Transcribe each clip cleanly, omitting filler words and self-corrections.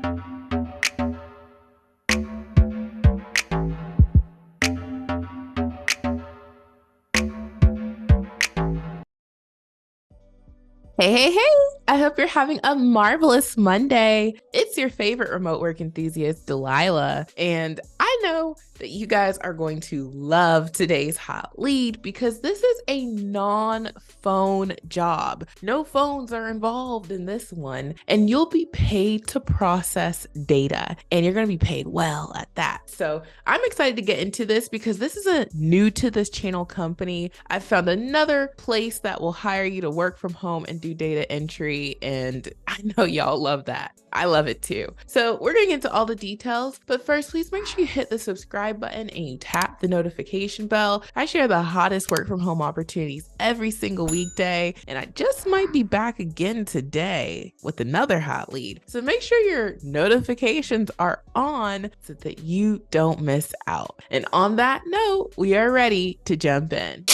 Hey, hey, hey! I hope you're having a marvelous Monday. It's your favorite remote work enthusiast, Delilah. And I know that you guys are going to love today's hot lead because this is a non-phone job. No phones are involved in this one, and you'll be paid to process data, and you're going to be paid well at that. So I'm excited to get into this because this is a new to this channel company. I've found another place that will hire you to work from home and do data entry, and I know y'all love that. I love it too. So we're going to get into all the details, but first, please make sure you hit the subscribe button and you tap the notification bell. I share the hottest work from home opportunities every single weekday, and I just might be back again today with another hot lead. So make sure your notifications are on so that you don't miss out. And on that note, we are ready to jump in.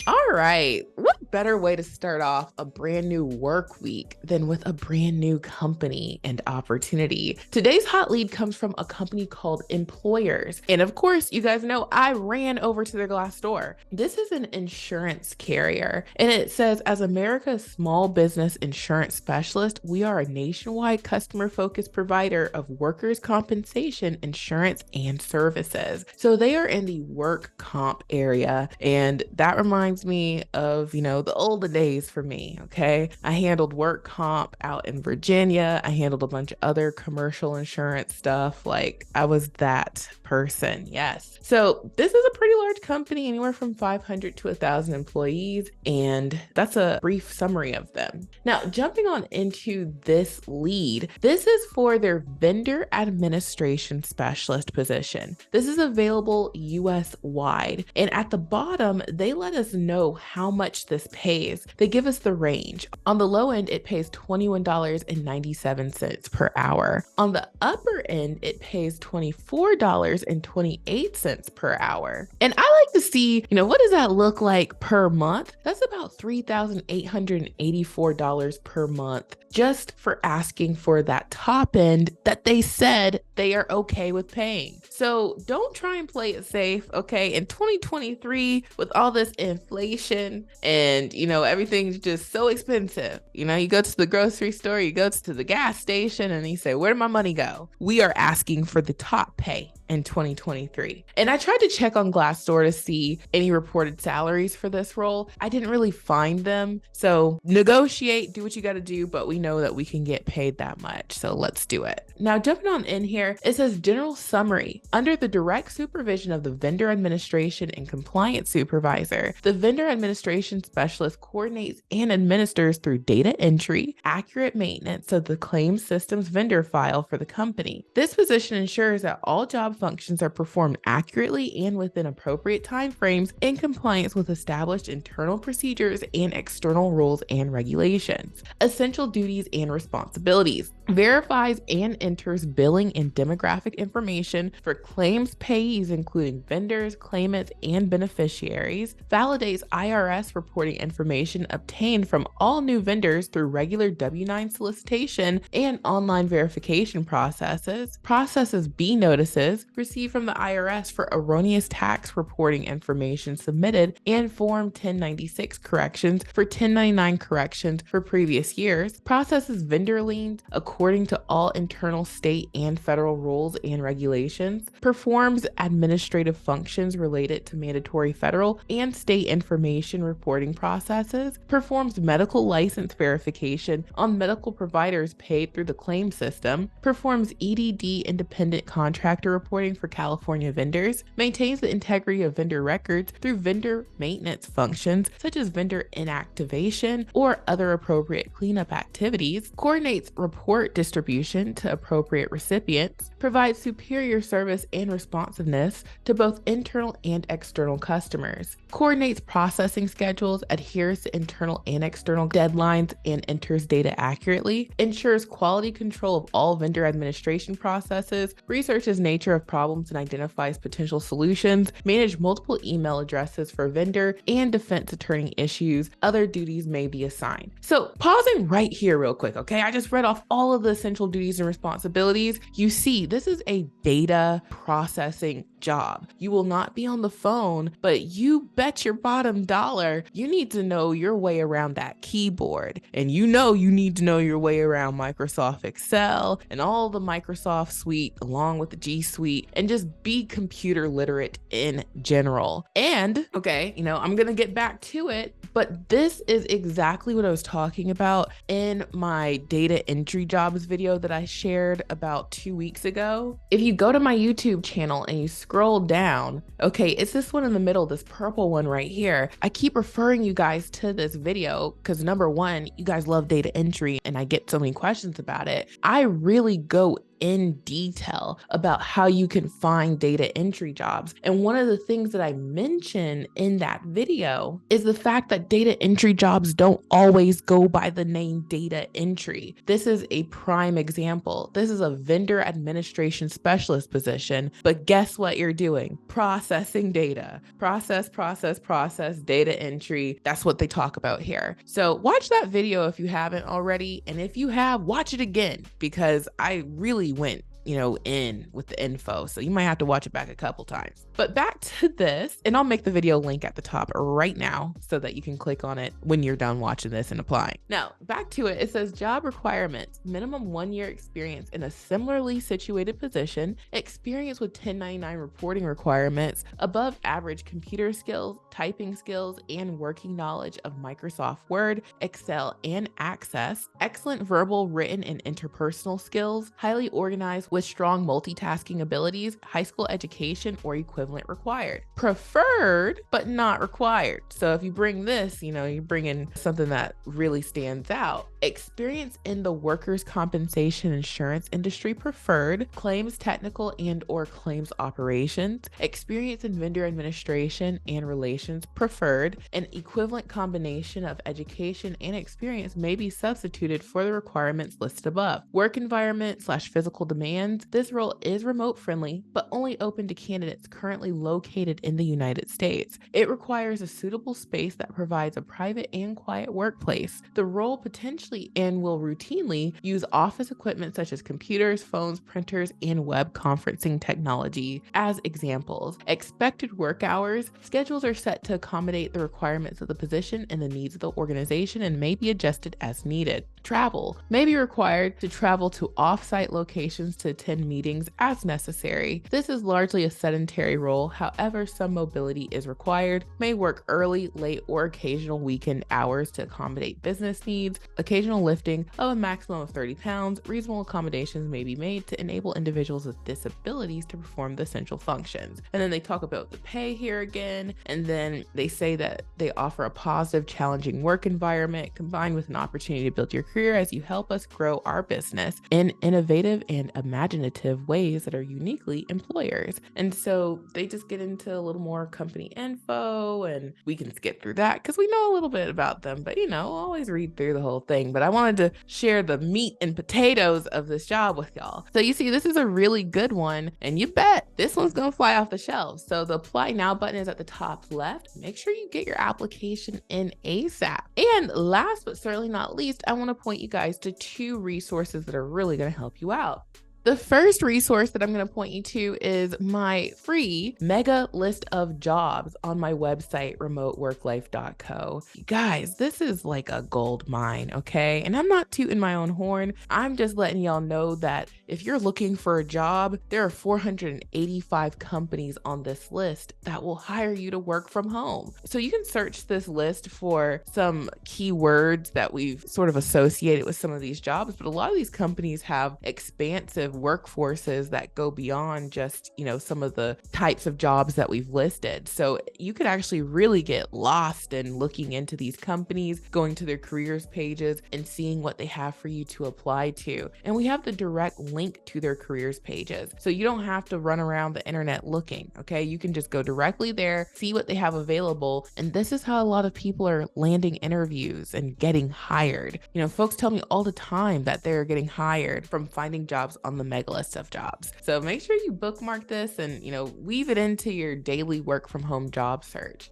All right, what better way to start off a brand new work week than with a brand new company and opportunity? Today's hot lead comes from a company called Employers. And of course, you guys know I ran over to their Glassdoor. This is an insurance carrier, and it says, as America's small business insurance specialist, we are a nationwide customer-focused provider of workers' compensation insurance and services. So they are in the work comp area, and that reminds me of, the olden days for me, okay? I handled work comp out in Virginia. I handled a bunch of other commercial insurance stuff. Like, I was that person, yes. So this is a pretty large company, anywhere from 500 to 1,000 employees, and that's a brief summary of them. Now, jumping on into this lead, this is for their vendor administration specialist position. This is available US-wide, and at the bottom, they let us know how much this pays. They give us the range. On the low end, it pays $21.97 per hour. On the upper end, it pays $24.28 per hour. And I like to see, what does that look like per month? That's about $3,884 per month just for asking for that top end that they said they are okay with paying. So don't try and play it safe, okay? In 2023, with all this inflation and, everything's just so expensive. You go to the grocery store, you go to the gas station, and you say, where did my money go? We are asking for the top pay in 2023. And I tried to check on Glassdoor to see any reported salaries for this role. I didn't really find them. So negotiate, do what you got to do, but we know that we can get paid that much. So let's do it. Now, jumping on in here, it says general summary. Under the direct supervision of the vendor administration and compliance supervisor, the vendor administration specialist coordinates and administers through data entry, accurate maintenance of the claims systems vendor file for the company. This position ensures that all job functions are performed accurately and within appropriate timeframes in compliance with established internal procedures and external rules and regulations. Essential duties and responsibilities. Verifies and enters billing and demographic information for claims payees, including vendors, claimants, and beneficiaries. Validates IRS reporting information obtained from all new vendors through regular W-9 solicitation and online verification processes. Processes B notices received from the IRS for erroneous tax reporting information submitted, and Form 1096 corrections for 1099 corrections for previous years. Processes vendor liens according to all internal state and federal rules and regulations. Performs administrative functions related to mandatory federal and state information reporting processes. Performs medical license verification on medical providers paid through the claim system. Performs EDD independent contractor reporting for California vendors. Maintains the integrity of vendor records through vendor maintenance functions such as vendor inactivation or other appropriate cleanup activities. Coordinates report distribution to appropriate recipients. Provides superior service and responsiveness to both internal and external customers. Coordinates processing schedules, adheres to internal and external deadlines, and enters data accurately. Ensures quality control of all vendor administration processes. Researches nature of problems and identifies potential solutions, manage multiple email addresses for vendor and defense attorney issues. Other duties may be assigned. So pausing right here real quick, okay? I just read off all of the essential duties and responsibilities. You see, this is a data processing job. You will not be on the phone, but you bet your bottom dollar you need to know your way around that keyboard. And you need to know your way around Microsoft Excel and all the Microsoft suite along with the G Suite, and just be computer literate in general. And okay, I'm gonna get back to it, but this is exactly what I was talking about in my data entry jobs video that I shared about 2 weeks ago. If you go to my YouTube channel and you scroll down, okay, it's this one in the middle, this purple one right here. I keep referring you guys to this video because number one, you guys love data entry and I get so many questions about it. I really go in detail about how you can find data entry jobs. And one of the things that I mention in that video is the fact that data entry jobs don't always go by the name data entry. This is a prime example. This is a vendor administration specialist position, but guess what you're doing? Processing data. Process, data entry. That's what they talk about here. So watch that video if you haven't already. And if you have, watch it again because I really went in with the info. So you might have to watch it back a couple times. But back to this, and I'll make the video link at the top right now so that you can click on it when you're done watching this and applying. Now, back to it. It says job requirements, minimum 1 year experience in a similarly situated position, experience with 1099 reporting requirements, above average computer skills, typing skills, and working knowledge of Microsoft Word, Excel, and Access, excellent verbal, written, and interpersonal skills, highly organized with strong multitasking abilities, high school education or equivalent required. Preferred, but not required. So if you bring this, you bring in something that really stands out. Experience in the workers' compensation insurance industry preferred, claims technical and or claims operations, experience in vendor administration and relations preferred. An equivalent combination of education and experience may be substituted for the requirements listed above. Work environment / physical demands. This role is remote friendly, but only open to candidates currently located in the United States. It requires a suitable space that provides a private and quiet workplace. The role potentially and will routinely use office equipment such as computers, phones, printers, and web conferencing technology as examples. Expected work hours. Schedules are set to accommodate the requirements of the position and the needs of the organization and may be adjusted as needed. Travel may be required to travel to off-site locations to attend meetings as necessary. This is largely a sedentary role. However, some mobility is required. May work early, late, or occasional weekend hours to accommodate business needs. Occasional lifting of a maximum of 30 pounds. Reasonable accommodations may be made to enable individuals with disabilities to perform the essential functions. And then they talk about the pay here again. And then they say that they offer a positive, challenging work environment combined with an opportunity to build your career as you help us grow our business in innovative and imaginative ways that are uniquely employers. And so they just get into a little more company info, and we can skip through that because we know a little bit about them, but always read through the whole thing. But I wanted to share the meat and potatoes of this job with y'all. So you see, this is a really good one, and you bet this one's gonna fly off the shelves. So the apply now button is at the top left. Make sure you get your application in ASAP. And last but certainly not least, I want to point you guys to 2 resources that are really going to help you out. The first resource that I'm going to point you to is my free mega list of jobs on my website, remoteworklife.co. You guys, this is like a gold mine, okay? And I'm not tooting my own horn. I'm just letting y'all know that if you're looking for a job, there are 485 companies on this list that will hire you to work from home. So you can search this list for some keywords that we've sort of associated with some of these jobs, but a lot of these companies have expansive workforces that go beyond just, some of the types of jobs that we've listed. So you could actually really get lost in looking into these companies, going to their careers pages and seeing what they have for you to apply to. And we have the direct link to their careers pages. So you don't have to run around the internet looking, okay? You can just go directly there, see what they have available. And this is how a lot of people are landing interviews and getting hired. Folks tell me all the time that they're getting hired from finding jobs on the mega list of jobs. So make sure you bookmark this and, weave it into your daily work from home job search.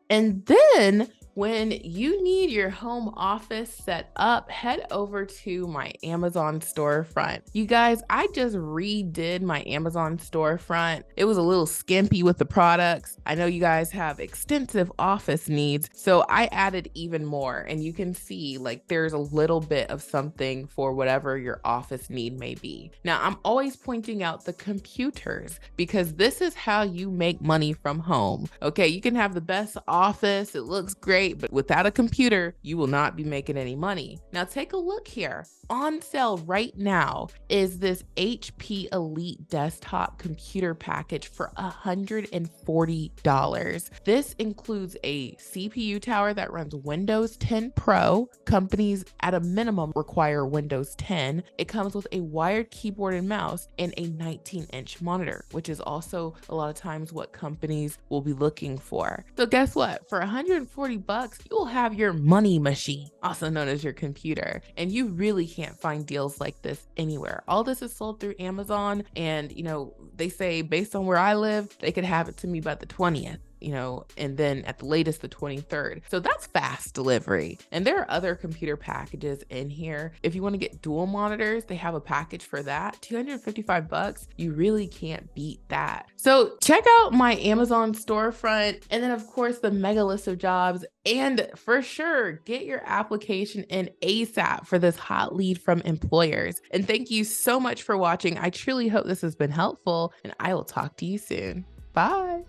And then when you need your home office set up, head over to my Amazon storefront. You guys, I just redid my Amazon storefront. It was a little skimpy with the products. I know you guys have extensive office needs, so I added even more. And you can see like there's a little bit of something for whatever your office need may be. Now, I'm always pointing out the computers because this is how you make money from home. Okay, you can have the best office, it looks great, but without a computer, you will not be making any money. Now take a look here. On sale right now is this HP Elite desktop computer package for $140. This includes a CPU tower that runs Windows 10 Pro. Companies at a minimum require Windows 10. It comes with a wired keyboard and mouse and a 19-inch monitor, which is also a lot of times what companies will be looking for. So guess what? For $140, you will have your money machine, also known as your computer, and you really can't find deals like this anywhere. All this is sold through Amazon, and they say based on where I live, they could have it to me by the 20th. And then at the latest, the 23rd. So that's fast delivery. And there are other computer packages in here. If you want to get dual monitors, they have a package for that. $255. You really can't beat that. So check out my Amazon storefront. And then of course the mega list of jobs. And for sure, get your application in ASAP for this hot lead from employers. And thank you so much for watching. I truly hope this has been helpful, and I will talk to you soon. Bye.